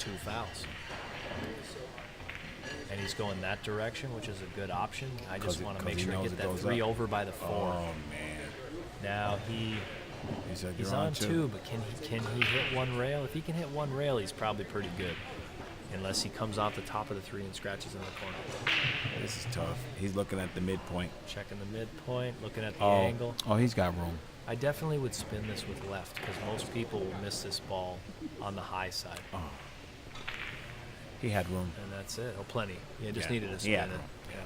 2 fouls. And he's going that direction, which is a good option. I just want to make sure I get that 3 over by the 4. Oh, man. Now he's on 2, but can he hit 1 rail? If he can hit 1 rail, he's probably pretty good. Unless he comes off the top of the 3 and scratches in the corner. This is tough. He's looking at the midpoint. Checking the midpoint, looking at the angle. Oh, he's got room. I definitely would spin this with left because most people will miss this ball on the high side. Oh. He had room. And that's it. Oh, plenty. You just needed to spin it. Yeah.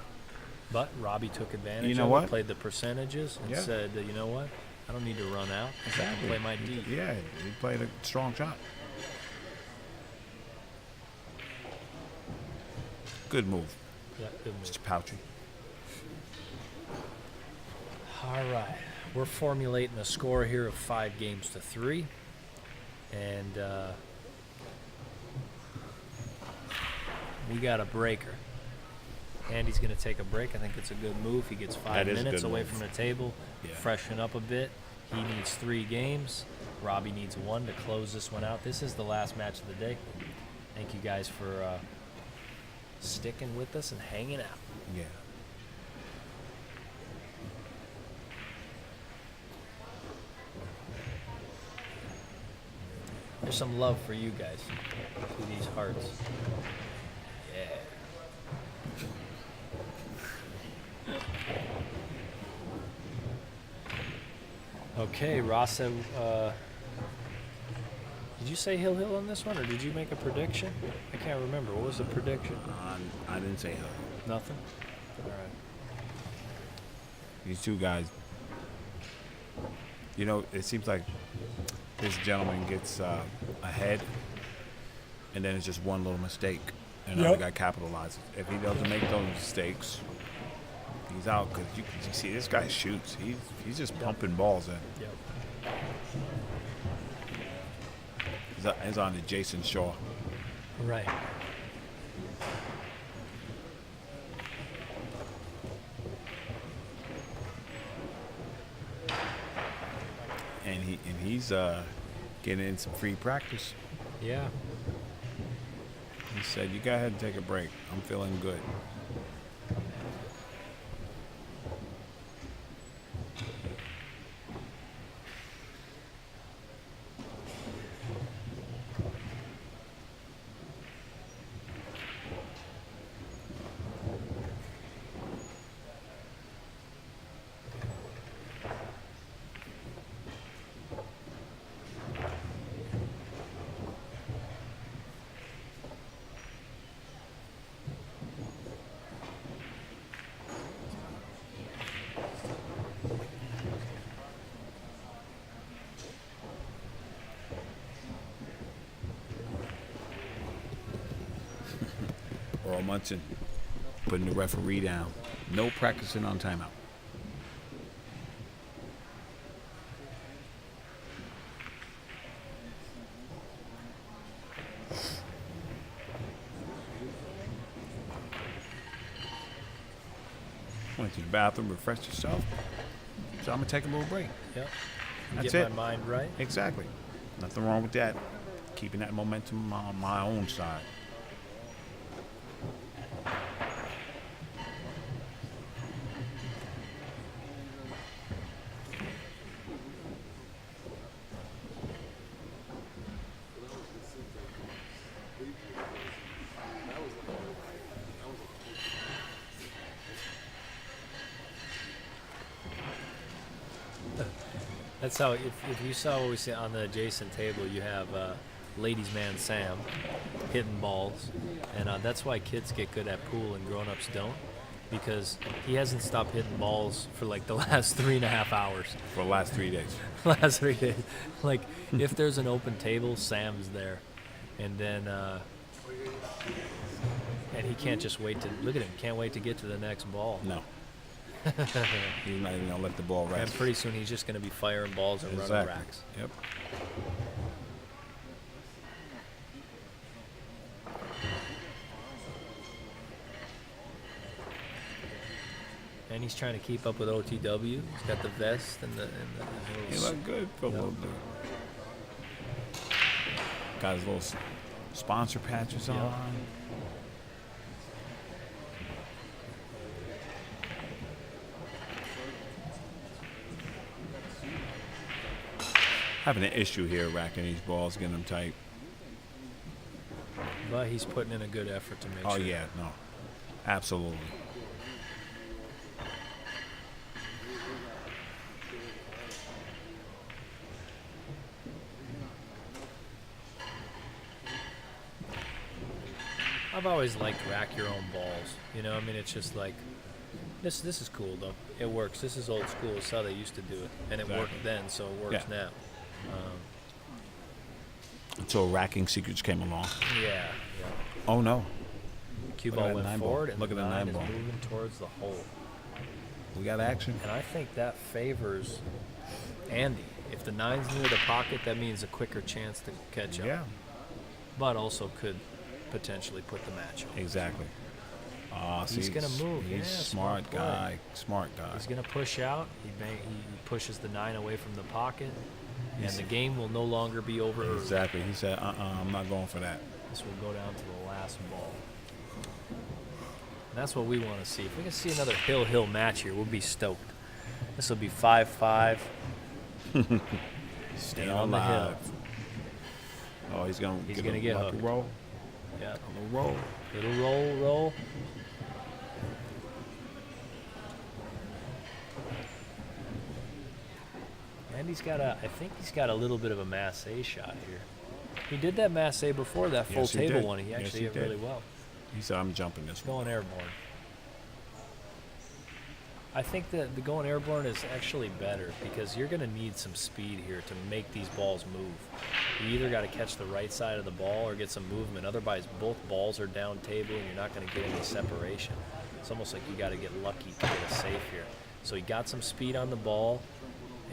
But Robbie took advantage You know of what? it, played the percentages, and said, you know what? I don't need to run out. I can play my D. Yeah, he played a strong shot. Good move. Yeah, good move. Mr. Poutry. All right. We're formulating a score here of 5-3. And we got a breaker. Andy's going to take a break. I think it's a good move. He gets 5 minutes away from the table, freshen up a bit. He needs 3 games. Robbie needs 1 to close this one out. This is the last match of the day. Thank you guys for sticking with us and hanging out. Yeah. There's some love for you guys through these hearts. Yeah. Okay, Ross said, did you say Hill on this one, or did you make a prediction? I can't remember. What was the prediction? I didn't say Hill. Nothing? All right. These 2 guys, you know, it seems like this gentleman gets ahead, and then it's just one little mistake, and another guy capitalizes. If he doesn't make those mistakes, he's out. Because you see, this guy shoots. He's just pumping balls in. Yep. He's on to Jason Shaw. Right. And he's getting in some free practice. Yeah. He said, "You go ahead and take a break. I'm feeling good." Earl Munson putting the referee down. No practicing on timeout. went to the bathroom, refreshed yourself. So I'm gonna take a little break. Yep. That's Get it. my mind right. Exactly. Nothing wrong with that. Keeping that momentum on my own side. That's how, if you saw what we see on the adjacent table, you have ladies' man Sam hitting balls. And that's why kids get good at pool and grown-ups don't. Because he hasn't stopped hitting balls for like the last 3.5 hours. For the last 3 days. Last 3 days. Like, if there's an open table, Sam's there. And then, and he can't just wait to, look at him, can't wait to get to the next ball. No. He's not even gonna let the ball And rest. pretty soon he's just going to be firing balls and running Exactly. racks. Yep. And he's trying to keep up with OTW. He's got the vest and the He little looked good for a little bit. Got his little sponsor patches Yeah. on. Having an issue here racking these balls, getting them tight. But he's putting in a good effort to make Oh sure. yeah, no. Absolutely. I've always liked rack your own balls. You know, I mean, it's just like, this is cool though. It works. This is old school. It's how they used to do it. And it worked Exactly. then, so it works Yeah. now. Until Racking Secrets came along. Yeah. Oh no. Cue Look at ball that went 9 ball. forward, and Look the at the 9 9 is ball. moving towards the hole. We got action. And I think that favors Andy. If the 9's near the pocket, that means a quicker chance to catch up. Yeah. But also could potentially put the match on. Exactly. He's gonna move. He's Yeah, smart smart play. guy. Smart guy. He's going to push out. He pushes the 9 away from the pocket. And the game will no longer be over early. Exactly. He said, I'm not going for that. This will go down to the last ball. And that's what we want to see. If we can see another hill match here, we'll be stoked. This will be 5-5. Stay on the hill. alive. Oh, he's going to get lucky hooked. roll. Yeah. A little roll. Little roll. And I think he's got a little bit of a masse shot here. He did that masse before that full Yes, he table did. one. He Yes, actually he hit did. really well. He said, I'm jumping this one. Going airborne. I think that the going airborne is actually better because you're going to need some speed here to make these balls move. You either got to catch the right side of the ball or get some movement. Otherwise, both balls are down table and you're not going to get any separation. It's almost like you got to get lucky to get a safe here. So he got some speed on the ball,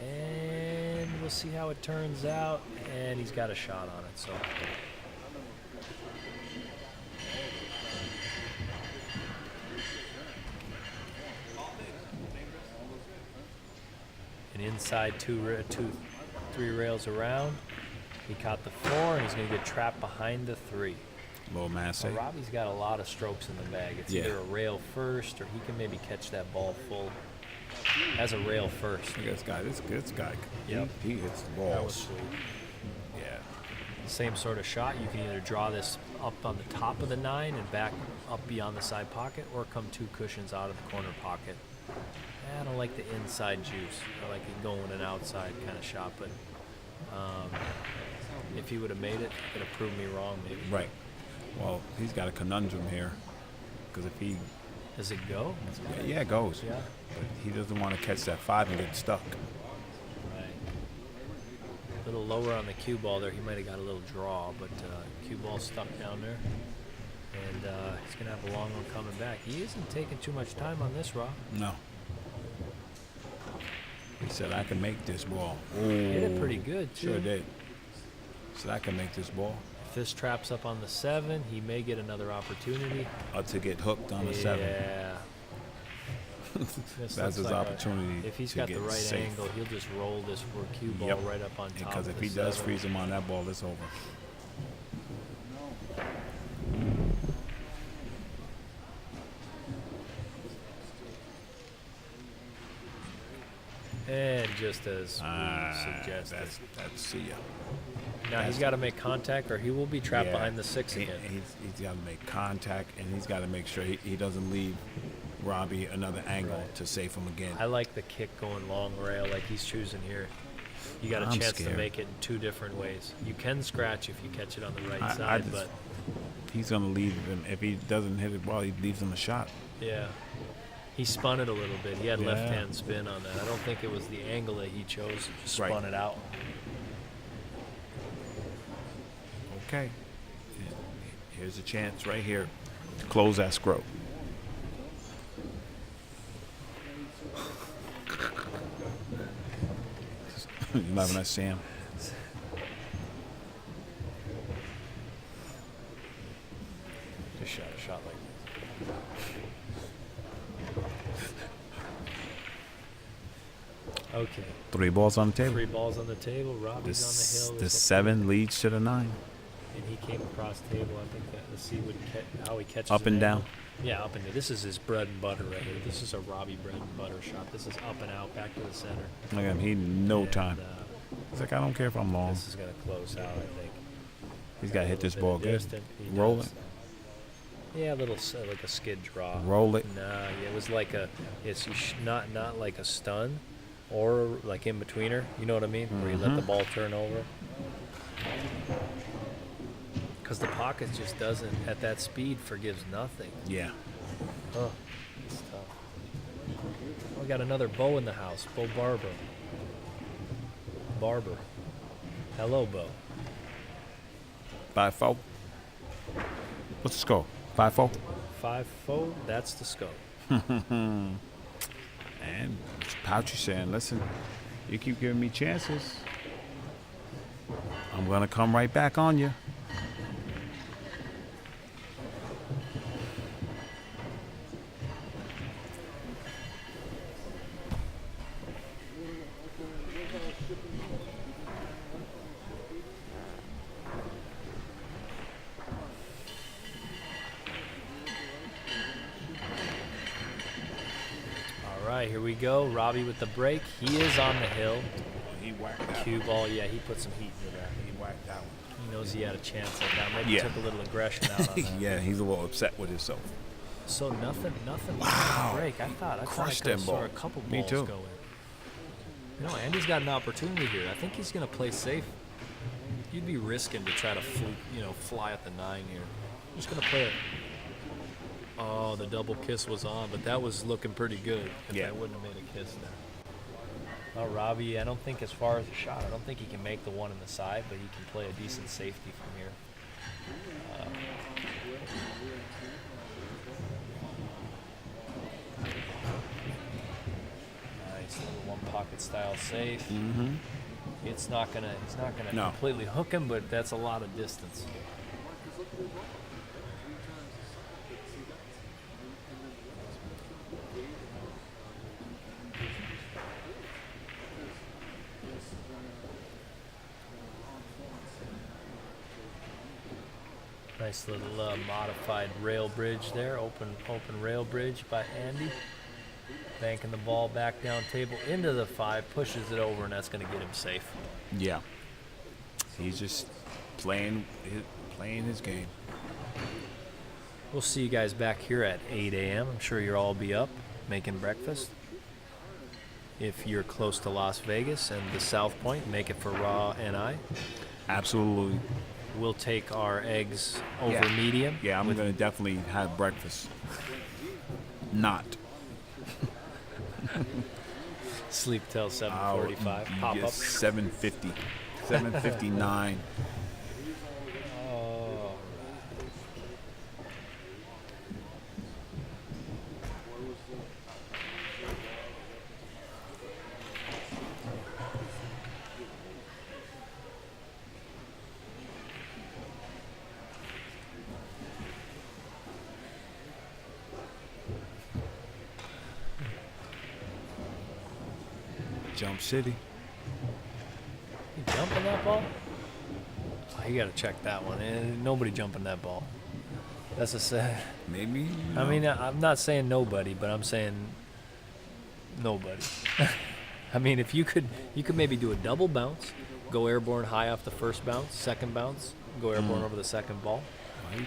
and we'll see how it turns out. And he's got a shot on it. So. And inside three rails around, he caught the 4, and he's going to get trapped behind the 3. Little masse. So Robbie's got a lot of strokes in the bag. It's Yeah. either a rail first, or he can maybe catch that ball full as a rail first. Look at this guy. Yep. He hits the That was balls. sweet. Yeah. Same sort of shot. You can either draw this up on the top of the 9 and back up beyond the side pocket, or come 2 cushions out of the corner pocket. I don't like the inside juice. I like it going an outside kind of shot, but if he would have made it, it could have proved me wrong maybe. Right. Well, he's got a conundrum here. Because if he... Does it go? Yeah, it goes. Yeah. But he doesn't want to catch that 5 and get stuck. Right. A little lower on the cue ball there. He might have got a little draw, but cue ball stuck down there. And he's going to have a long one coming back. He isn't taking too much time on this, Rob. No. He said, I can make this ball. Hit it pretty good, too. Sure did. Said, I can make this ball. If this traps up on the 7, he may get another opportunity. To get hooked on the 7. Yeah. This That's looks his like opportunity if he's to got the get right safe. angle, he'll just roll this cue ball Yep. right up on top. Because of if the he does 7. freeze him on that ball, it's over. And just as suggested. That's see ya. Now he's got to make contact, or he will be trapped Yeah. behind the 6 again. He's got to make contact, and he's got to make sure he doesn't leave Robbie another angle Right. to save him again. I like the kick going long rail like he's choosing here. You got a I'm chance to scared. make it in 2 different ways. You can scratch if you catch it on the right I side, just- but He's going to leave him. If he doesn't hit it well, he leaves him a shot. yeah. He spun it a little bit. He had Yeah. left-hand spin on that. I don't think it was the angle that he chose. Just Right. spun it out. Okay. Here's a chance right here to close escrow. You laughing at Sam? Just shot a shot like this. Okay. 3 balls on the table. 3 balls on the table. Robbie's on the hill. The There's a 7 leads to the 9. and he came across table. I think that let's see how he catches Up an and angle. down. Yeah, up and down. This is his bread and butter right here. This is a Robbie bread and butter shot. This is up and out, back to the center. Look at him. He no And, time. He's like, I don't care if I'm long. This is gonna close out, I think. He's got to hit this ball good. Distant. He Roll does. it. Yeah, a little like a skid draw. Roll it. Nah, yeah, it was like not like a stun, or like in betweener. You know what I mean? Where you let the ball turn over. Because the pocket just doesn't, at that speed, forgives nothing. Yeah. Oh, it's tough. We got another Bo in the house. Bo Barber. Hello, Bo. 5-4. What's the score? 5-4. 5-4. That's the scope. And Poutry saying, listen, you keep giving me chances, I'm going to come right back on you. All right, here we go. Robbie with the break. He is on the hill. He whacked that. Cue ball, yeah, he put some heat into that. He whacked that one. He knows he had a chance at that. Maybe Yeah. took a little aggression out on that. Yeah, he's a little upset with himself. So nothing Wow. on the break. I thought I Crushed could them saw a balls. couple Me balls too. go in. You know, Andy's got an opportunity here. I think he's going to play safe. You'd be risking to try to fly at the 9 here. Just going to play it. Oh, the double kiss was on, but that was looking pretty good. If Yeah. I wouldn't have made a kiss there. Robbie, I don't think as far as a shot, I don't think he can make the one in the side, but he can play a decent safety from here. Nice little one pocket style safe. Mm-hmm. He's not gonna No. completely hook him, but that's a lot of distance. Nice little modified rail bridge there, open rail bridge by Andy. Banking the ball back down table into the 5, pushes it over, and that's going to get him safe. Yeah. He's just playing his game. We'll see you guys back here at 8 a.m. I'm sure you'll all be up making breakfast. If you're close to Las Vegas and the South Point, make it for Raw and I. Absolutely. We'll take our eggs over Yeah. medium. Yeah, I'm with- going to definitely have breakfast. Not. Sleep till 7:45. Pop up. 7:50. 7:59. Oh. Jump City. You jumping that ball? Oh, you got to check that one. Nobody jumping that ball. That's a sad. Maybe. I mean, I'm not saying nobody, but I'm saying nobody. I mean, if you could maybe do a double bounce, go airborne high off the first bounce, second bounce, go airborne over the second ball. Right.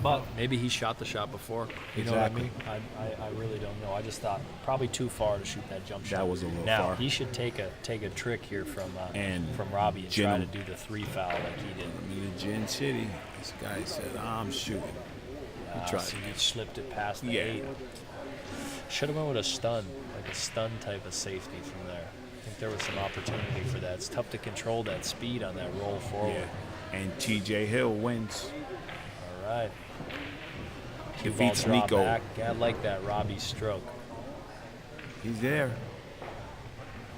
But maybe he shot the shot before. You know Exactly. what I mean? I really don't know. I just thought probably too far to shoot that jump shot. That was a little now, far. he should take a trick here from Robbie and Gin try him. to do the 3 foul like he did. I mean, in Gin City, this guy said, I'm shooting. He tried. So he slipped it past the Yeah. 8. Should have went with a stun, like a stun type of safety from there. I think there was some opportunity for that. It's tough to control that speed on that roll forward. Yeah. And TJ Hill wins. All right. Defeats Ball draw Nico. back. Yeah, I like that Robbie stroke. He's there.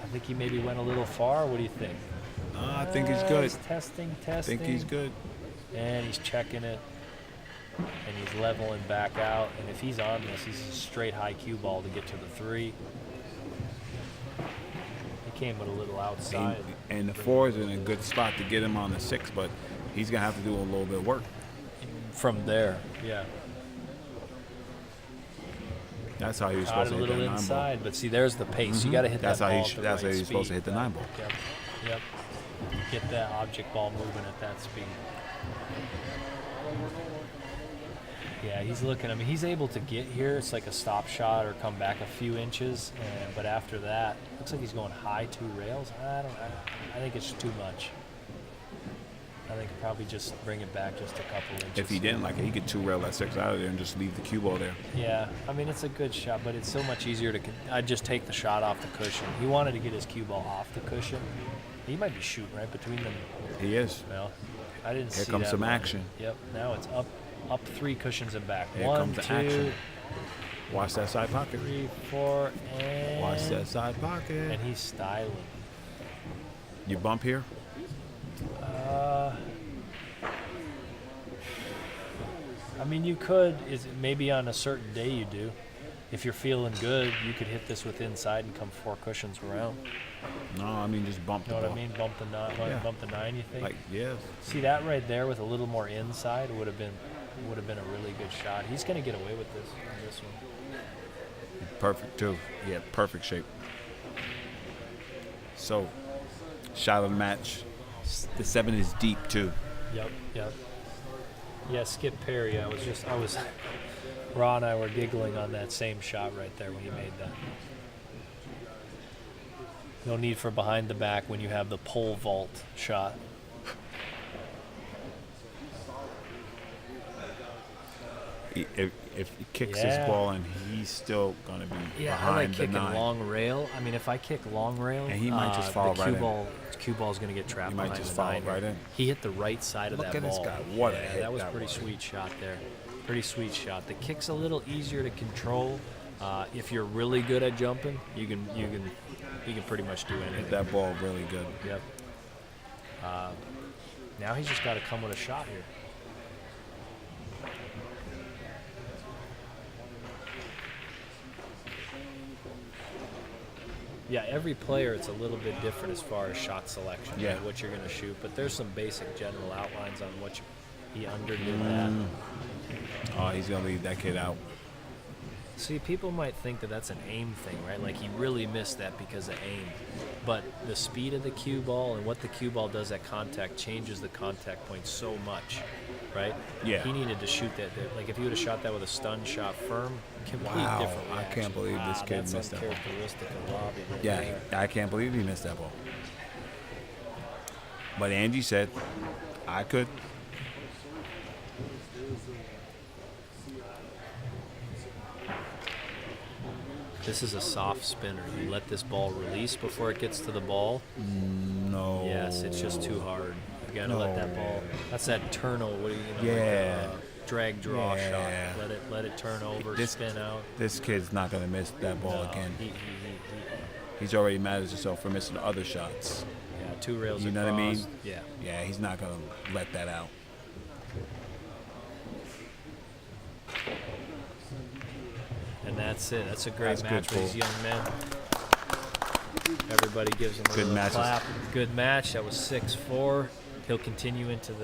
I think he maybe went a little far. What do you think? I think he's good. He's testing. I think he's good. And he's checking it. And he's leveling back out. And if he's on this, he's a straight high cue ball to get to the 3. He came with a little outside. And the 4 is in a good spot to get him on the 6, but he's going to have to do a little bit of work. From there, yeah. That's how he was Got supposed it to a hit that little 9 inside, but see, there's the pace. You got to hit That's that how ball he at sh- the that's right how he's supposed to speed. hit the 9 ball. Yep. Get that object ball moving at that speed. Yeah, he's looking. I mean, he's able to get here. It's like a stop shot or come back a few inches, but after that, looks like he's going high 2 rails. I think it's too much. I think probably just bring it back just a couple inches. If he didn't like it, he could 2-rail that 6 out of there and just leave the cue ball there. Yeah, I mean, it's a good shot, but it's so much easier to. I'd just take the shot off the cushion. He wanted to get his cue ball off the cushion. He might be shooting right between them. He is. Well, I didn't see Here that. comes some one. action. Yep. Now it's up 3 cushions and back. Here 1, comes the 2, action. Watch that side pocket. 3, 4, and. Watch that side pocket. And he's styling. You bump here? I mean, you could. Is maybe on a certain day you do. If you're feeling good, you could hit this with inside and come 4 cushions around. No, I mean just bump You the know ball. what I mean? Bump the 9. Yeah. Bump the 9. You think? Like, yeah. See that right there with a little more inside would have been a really good shot. He's going to get away with this on this one. Perfect too. Yeah, perfect shape. So, shot of the match. The 7 is deep too. Yep. Yeah, Skip Perry. Raw and I were giggling on that same shot right there when he made that. No need for behind the back when you have the pole vault shot. If he kicks his Yeah. ball and he's still gonna be Yeah, I behind like the kicking 9. long rail. I mean, if I kick long rail, And he might just fall the right cue ball's going to get trapped He might behind just the fall 9. right in. He hit the right side of Look that at this ball. guy. What a Yeah, hit that was that pretty was. sweet shot there. Pretty sweet shot. The kick's a little easier to control. If you're really good at jumping, you can pretty much do anything. Hit that ball really good. Yep. Now he's just got to come with a shot here. Yeah, every player, it's a little bit different as far as shot selection, Yeah. right, what you're going to shoot. But there's some basic general outlines on what he underdid that. Oh, he's gonna leave that kid out. See, people might think that that's an aim thing, right? Like he really missed that because of aim. But the speed of the cue ball and what the cue ball does at contact changes the contact point so much, right? Yeah. He needed to shoot that. Like if he would have shot that with a stun shot firm, complete Wow, different I reaction. can't believe this kid that's missed that ball. uncharacteristic of Robbie. Right Yeah, there. I can't believe he missed that ball. But Angie said, I could. This is a soft spinner. You let this ball release before it gets to the ball. No. Yes, it's just too hard. You gotta let that No. ball. That's that turnover. What do you know? Yeah. Like a drag draw Yeah. shot. Let it turn over. This- spin out. This kid's not gonna miss that ball No, again. he- He's already mad at himself for missing the other shots. yeah, 2 rails You across. know what I mean? Yeah. Yeah, he's not gonna let that out. And that's it. That's a great That's match good, for these Cole. young men. Everybody gives him a Good little matches. clap. Good match. That was 6-4. He'll continue into the